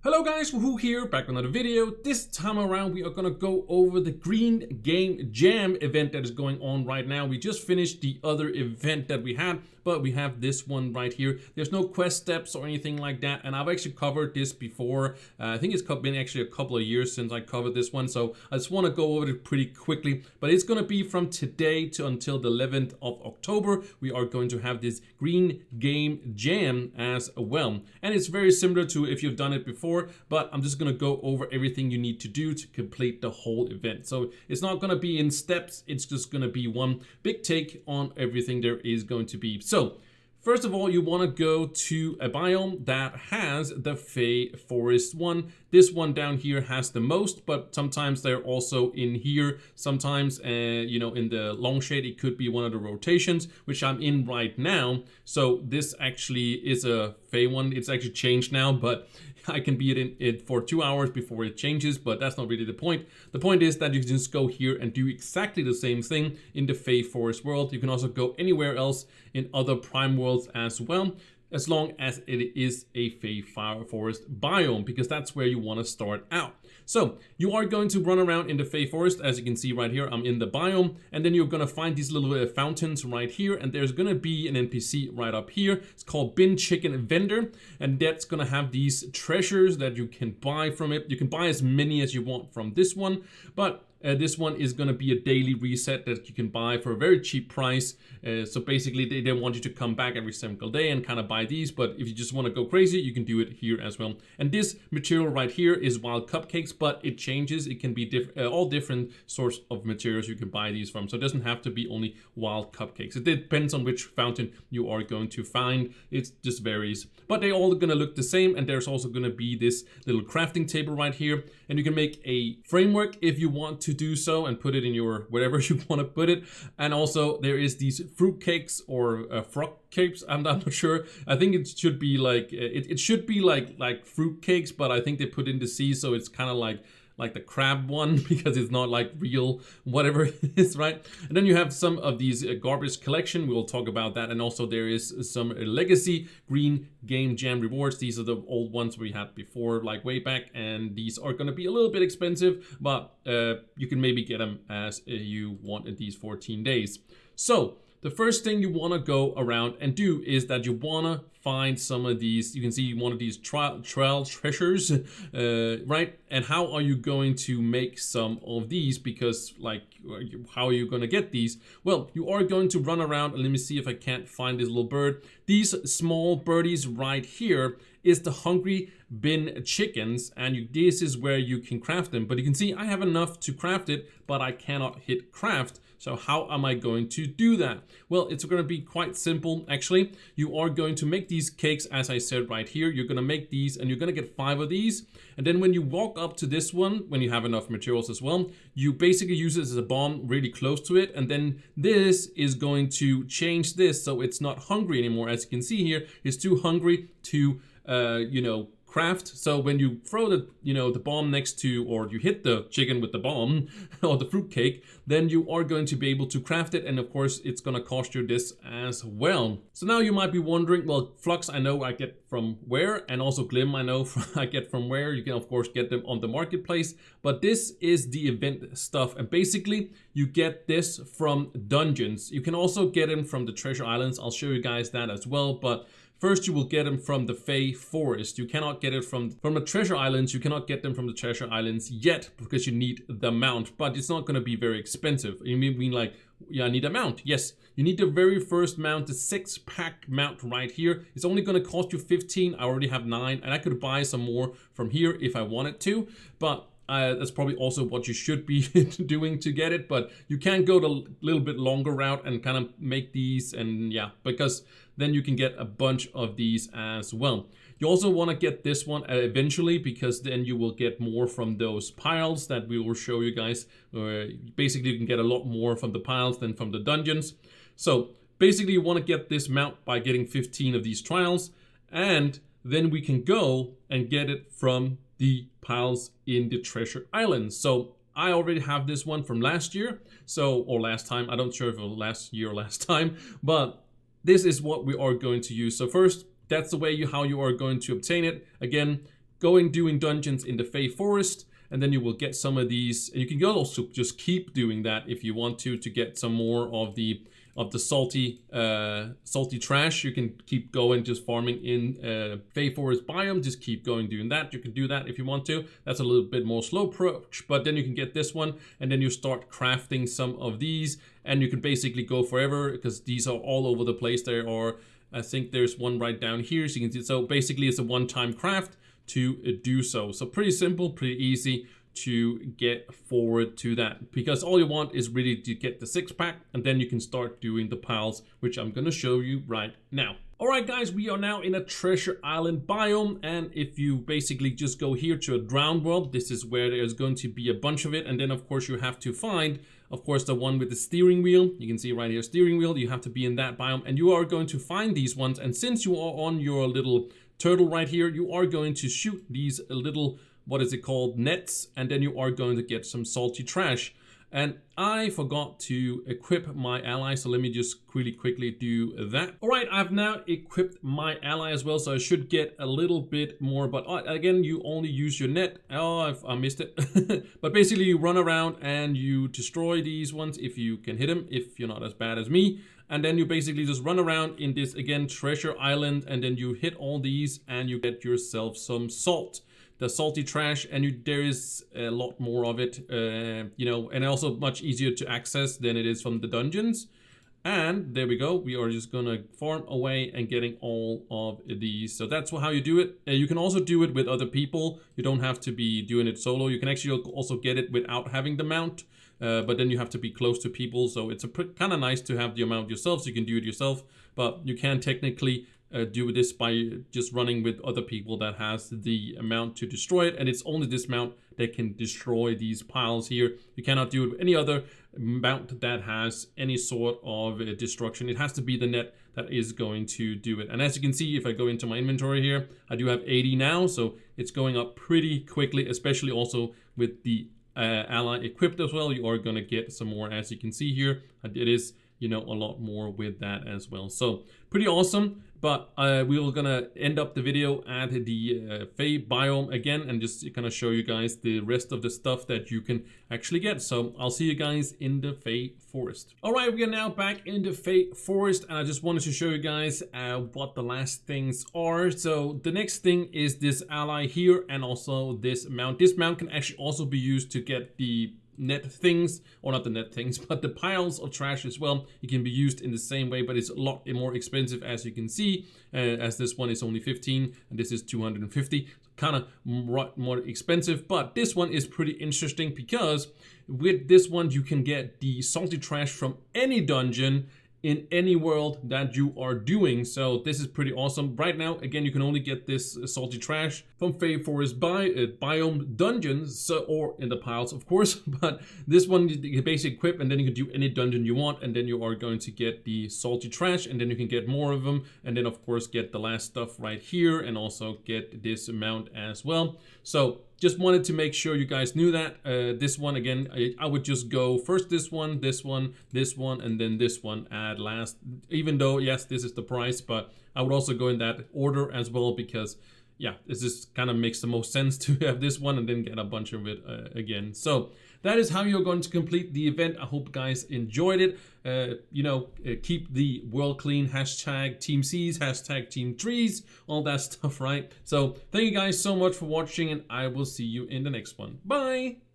Hello guys, Wahoo here, back with another video. This time around we are gonna go over the Green Game Jam event that is going on right now. We just finished the other event that we had, but we have this one right here. There's no quest steps or anything like that, and I've actually covered this before. I think it's been actually a couple of years since I covered this one, so I just want to go over it pretty quickly. But it's gonna be from today to until the 11th of October. We are going to have this Green Game Jam as well, and it's very similar to if you've done it before. But I'm just gonna go over everything you need to do to complete the whole event. So it's not gonna be in steps, it's just gonna be one big take on everything there is going to be. So first of all, you want to go to a biome that has the Fae Forest one. This one down here has the most, but sometimes they're also in here. Sometimes, in the long shade, it could be one of the rotations, which I'm in right now. So this actually is a Fae one. It's actually changed now, but I can be in it for 2 hours before it changes, but that's not really the point. The point is that you can just go here and do exactly the same thing in the Fae Forest world. You can also go anywhere else in other prime worlds as well, as long as it is a Fae Forest biome, because that's where you want to start out. So you are going to run around in the Fae Forest. As you can see right here, I'm in the biome, and then you're going to find these little fountains right here, and there's going to be an NPC right up here. It's called Bin Chicken Vendor, and that's going to have these treasures that you can buy from it. You can buy as many as you want from this one, but this one is going to be a daily reset that you can buy for a very cheap price. So basically they want you to come back every single day and kind of buy these, but if you just want to go crazy, you can do it here as well. And this material right here is wild cupcakes, but it changes. It can be all different sorts of materials you can buy these from. So it doesn't have to be only wild cupcakes. It depends on which fountain you are going to find. It just varies, but they're all going to look the same. And there's also going to be this little crafting table right here, and you can make a framework if you want to do so and put it in your wherever you want to put it. And also there is these fruit cakes or frog cakes. I'm not sure. I think it should be like it should be like fruit cakes, but I think they put in the sea, so it's kind of like the crab one because it's not like real whatever it is, right? And then you have some of these garbage collection. We'll talk about that. And also there is some legacy Green Game Jam rewards. These are the old ones we had before, like way back, and these are going to be a little bit expensive, but you can maybe get them as you want in these 14 days. So the first thing you want to go around and do is that you want to find some of these. You can see one of these trail treasures, right? And how are you going to make some of these? Because how are you going to get these? Well, you are going to run around, and let me see if I can't find this little bird. These small birdies right here is the hungry bin chickens, and this is where you can craft them. But you can see I have enough to craft it, but I cannot hit craft. So how am I going to do that? Well, it's going to be quite simple, actually. You are going to make these cakes, as I said right here. You're going to make these, and you're going to get 5 of these. And then when you walk up to this one, when you have enough materials as well, you basically use it as a bomb really close to it. And then this is going to change this so it's not hungry anymore. As you can see here, it's too hungry to, craft. So when you throw the bomb next to, or you hit the chicken with the bomb or the fruit cake, then you are going to be able to craft it. And of course, it's going to cost you this as well. So now you might be wondering, well, Flux, I know I get from where, and also Glim, I know I get from where. You can of course get them on the marketplace, but this is the event stuff. And basically you get this from dungeons. You can also get them from the treasure islands. I'll show you guys that as well. But first, you will get them from the Fae Forest. You cannot get it from the treasure islands. You cannot get them from the treasure islands yet because you need the mount, but it's not going to be very expensive. You mean like, yeah, I need a mount. Yes, you need the very first mount, the 6-pack mount right here. It's only going to cost you 15. I already have 9, and I could buy some more from here if I wanted to, but that's probably also what you should be doing to get it. But you can go the little bit longer route and kind of make these, and yeah, because then you can get a bunch of these as well. You also want to get this one eventually, because then you will get more from those piles that we will show you guys. Basically, you can get a lot more from the piles than from the dungeons. So basically, you want to get this mount by getting 15 of these trials, and then we can go and get it from the piles in the treasure islands. So I already have this one from last year, or last time. I don't sure if it was last year or last time, but this is what we are going to use. So first, that's the way how you are going to obtain it. Again, going doing dungeons in the Fae Forest, and then you will get some of these. And you can also just keep doing that if you want to get some more of the salty trash. You can keep going just farming in Fae Forest biome. Just keep going doing that. You can do that if you want to. That's a little bit more slow approach, but then you can get this one, and then you start crafting some of these, and you can basically go forever because these are all over the place. There are, I think there's one right down here, so you can see. So basically, it's a one-time craft to do so. So pretty simple, pretty easy to get forward to that, because all you want is really to get the 6-pack, and then you can start doing the piles, which I'm gonna show you right now. Alright guys, we are now in a treasure island biome, and if you basically just go here to a drowned world, this is where there's going to be a bunch of it, and then of course you have to find, of course, the one with the steering wheel. You can see right here, steering wheel. You have to be in that biome, and you are going to find these ones, and since you are on your little turtle right here, you are going to shoot these little, what is it called, nets, and then you are going to get some salty trash. And I forgot to equip my ally, so let me just really quickly do that. All right, I've now equipped my ally as well, so I should get a little bit more, but again, you only use your net. Oh, I missed it. But basically, you run around and you destroy these ones if you can hit them, if you're not as bad as me. And then you basically just run around in this, again, treasure island, and then you hit all these and you get yourself some salt. The salty trash, and there is a lot more of it, you know, and also much easier to access than it is from the dungeons. And there we go. We are just gonna farm away and getting all of these. So that's how you do it. You can also do it with other people. You don't have to be doing it solo. You can actually also get it without having the mount, but then you have to be close to people. So it's kind of nice to have the amount yourself, so you can do it yourself. But you can technically do this by just running with other people that has the amount to destroy it, and it's only this mount that can destroy these piles here. You cannot do it with any other mount that has any sort of destruction. It has to be the net that is going to do it. And as you can see, if I go into my inventory here, I do have 80 now, so it's going up pretty quickly, especially also with the ally equipped as well. You are going to get some more, as you can see here. It is, you know, a lot more with that as well. So pretty awesome. But we are gonna end up the video at the Fae biome again, and just gonna show you guys the rest of the stuff that you can actually get. So I'll see you guys in the Fae Forest. All right, we are now back in the Fae Forest, and I just wanted to show you guys what the last things are. So the next thing is this ally here, and also this mount. This mount can actually also be used to get the net things, or not the net things, but the piles of trash as well. It can be used in the same way, but it's a lot more expensive, as you can see, as this one is only 15 and this is 250. Kind of more expensive, but this one is pretty interesting because with this one you can get the salty trash from any dungeon in any world that you are doing. So this is pretty awesome. Right now, again, you can only get this salty trash from Fae Forest biome dungeons, so, or in the piles, of course. But this one you can basically equip, and then you can do any dungeon you want, and then you are going to get the salty trash, and then you can get more of them, and then of course get the last stuff right here, and also get this amount as well. So just wanted to make sure you guys knew that. This one, again, I would just go first this one, this one, this one, and then this one at last. Even though, yes, this is the price, but I would also go in that order as well, because, yeah, this just kind of makes the most sense to have this one and then get a bunch of it again. So that is how you're going to complete the event. I hope you guys enjoyed it. You know, keep the world clean, hashtag teamseas, hashtag team trees, all that stuff, right? So thank you guys so much for watching, and I will see you in the next one. Bye.